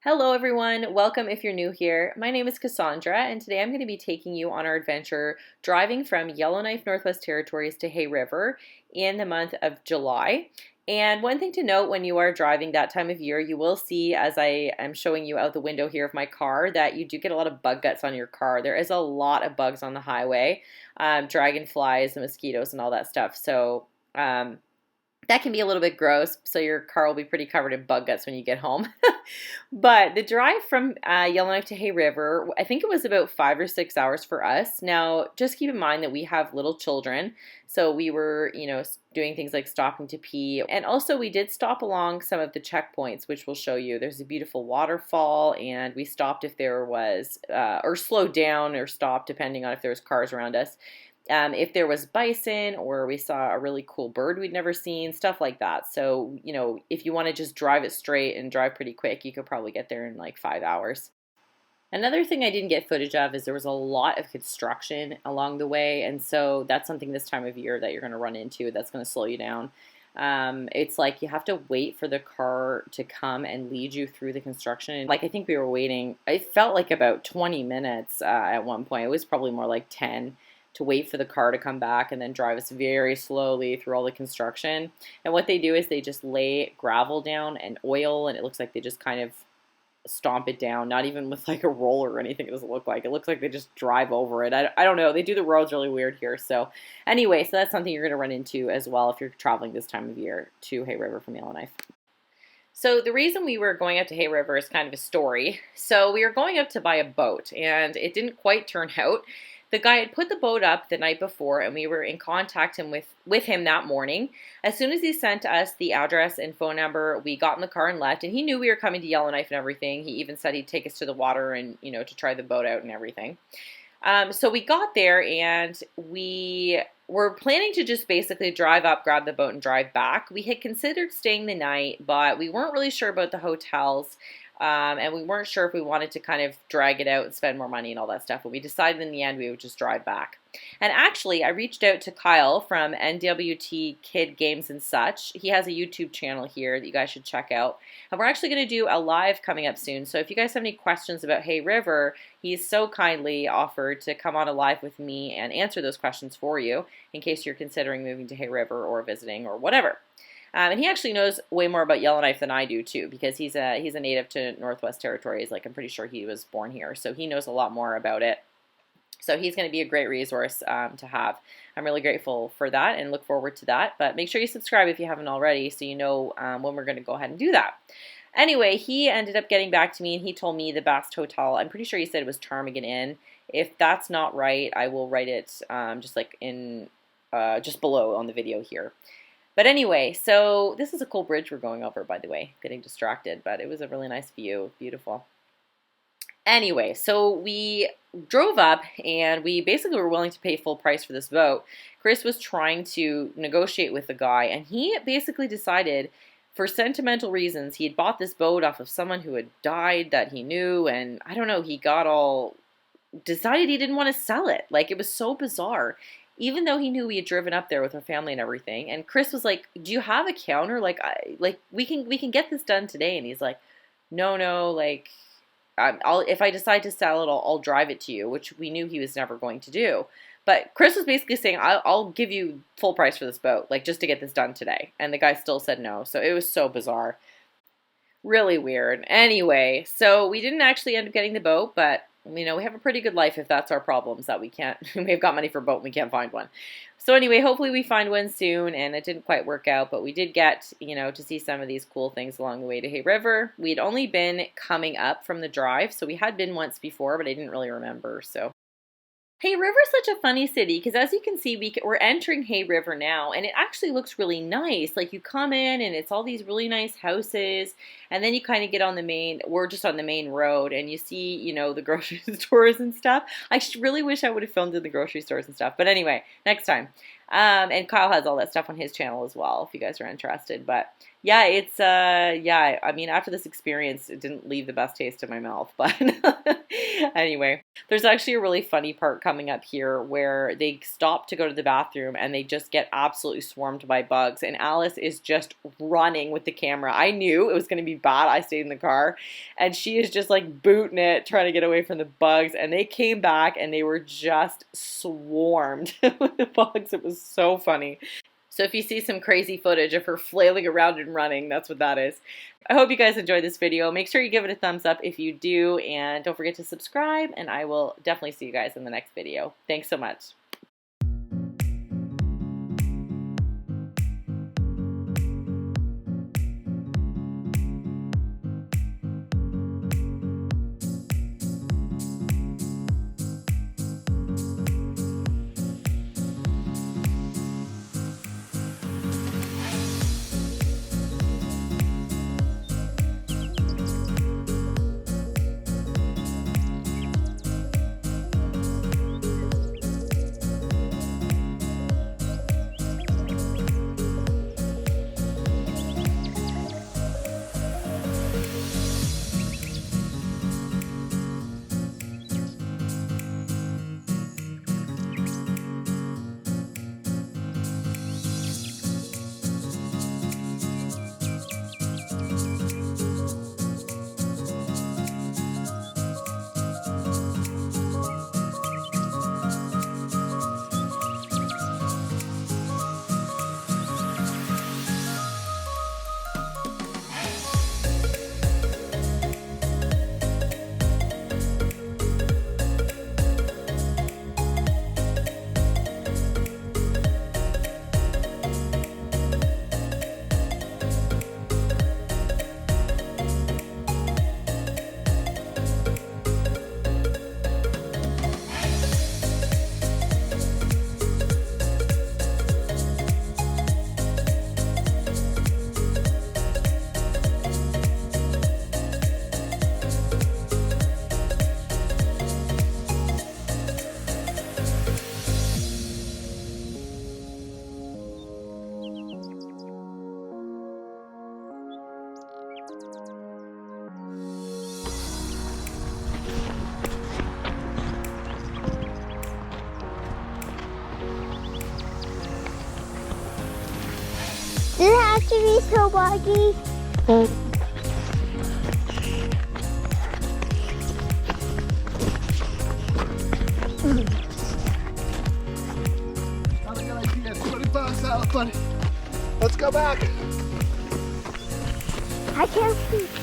Hello everyone, welcome if you're new here. My name is Cassandra and today I'm going to be taking you on our adventure driving from Yellowknife, Northwest Territories to Hay River in the month of July. And one thing to note when you are driving that time of year, you will see as I am showing you out the window here of my car that you do get a lot of bug guts on your car. There is a lot of bugs on the highway, dragonflies and mosquitoes and all that stuff. So that can be a little bit gross, so your car will be pretty covered in bug guts when you get home. But the drive from Yellowknife to Hay River, I think it was about 5 or 6 hours for us. Now, just keep in mind that we have little children, so we were, doing things like stopping to pee. And also we did stop along some of the checkpoints, which we'll show you. There's a beautiful waterfall, and we stopped if there was, or slowed down or stopped depending on if there was cars around us. If there was bison or we saw a really cool bird we'd never seen, stuff like that. So, if you want to just drive it straight and drive pretty quick, you could probably get there in like 5 hours. Another thing I didn't get footage of is there was a lot of construction along the way, and so that's something this time of year that you're going to run into that's going to slow you down. It's like you have to wait for the car to come and lead you through the construction. Like I think we were waiting, it felt like about 20 minutes at one point. It was probably more like 10 to wait for the car to come back and then drive us very slowly through all the construction. And what they do is they just lay gravel down and oil, and it looks like they just kind of stomp it down, not even with like a roller or anything. It doesn't look like. It looks like they just drive over it. I don't know. They do the roads really weird here. So anyway, so that's something you're going to run into as well if you're traveling this time of year to Hay River from Yellowknife. So the reason we were going up to Hay River is kind of a story. So we were going up to buy a boat, and it didn't quite turn out. The guy had put the boat up the night before, and we were in contact with him that morning. As soon as he sent us the address and phone number, we got in the car and left, and he knew we were coming to Yellowknife and everything. He even said he'd take us to the water and, to try the boat out and everything. So we got there, and we were planning to just basically drive up, grab the boat, and drive back. We had considered staying the night, but we weren't really sure about the hotels. And we weren't sure if we wanted to kind of drag it out and spend more money and all that stuff. But we decided in the end we would just drive back. And actually, I reached out to Kyle from NWT Kid Games and Such. He has a YouTube channel here that you guys should check out. And we're actually going to do a live coming up soon. So if you guys have any questions about Hay River, he's so kindly offered to come on a live with me and answer those questions for you in case you're considering moving to Hay River or visiting or whatever. And he actually knows way more about Yellowknife than I do too, because he's a native to Northwest Territories. Like I'm pretty sure he was born here, so he knows a lot more about it. So he's going to be a great resource to have. I'm really grateful for that and look forward to that. But make sure you subscribe if you haven't already, so you know when we're going to go ahead and do that. Anyway, he ended up getting back to me, and he told me the best hotel. I'm pretty sure he said it was Ptarmigan Inn. If that's not right, I will write it just like in just below on the video here. But anyway, so this is a cool bridge we're going over, by the way. Getting distracted, but it was a really nice view. Beautiful. Anyway, so we drove up, and we basically were willing to pay full price for this boat. Chris was trying to negotiate with the guy, and he basically decided, for sentimental reasons, he had bought this boat off of someone who had died that he knew, and I don't know, he got all decided he didn't want to sell it. Like, it was so bizarre. Even though he knew we had driven up there with our family and everything, and Chris was like, "Do you have a counter? Like we can get this done today." And he's like, "No, like, if I decide to sell it, I'll drive it to you," which we knew he was never going to do. But Chris was basically saying, "I'll give you full price for this boat, like just to get this done today." And the guy still said no. So it was so bizarre, really weird. Anyway, so we didn't actually end up getting the boat, but we have a pretty good life if that's our problems, that we can't, we've got money for a boat and we can't find one. So anyway, hopefully we find one soon, and it didn't quite work out, but we did get, to see some of these cool things along the way to Hay River. We'd only been coming up from the drive, so we had been once before, but I didn't really remember, so. Hay River is such a funny city because, as you can see, we're entering Hay River now, and it actually looks really nice. Like, you come in and it's all these really nice houses, and then you kind of get on we're just on the main road, and you see, the grocery stores and stuff. I really wish I would have filmed in the grocery stores and stuff, but anyway, next time. And Kyle has all that stuff on his channel as well, if you guys are interested. But yeah, it's, yeah, I mean, after this experience, it didn't leave the best taste in my mouth. But anyway, there's actually a really funny part coming up here where they stop to go to the bathroom and they just get absolutely swarmed by bugs. And Alice is just running with the camera. I knew it was going to be bad. I stayed in the car. And she is just like booting it, trying to get away from the bugs. And they came back and they were just swarmed with the bugs. It was so funny. So if you see some crazy footage of her flailing around and running, that's what that is. I hope you guys enjoyed this video. Make sure you give it a thumbs up if you do, and don't forget to subscribe, and I will definitely see you guys in the next video. Thanks so much. Does it have to be so buggy? Not a good idea. 20 bucks out, buddy. Let's go back. I can't see.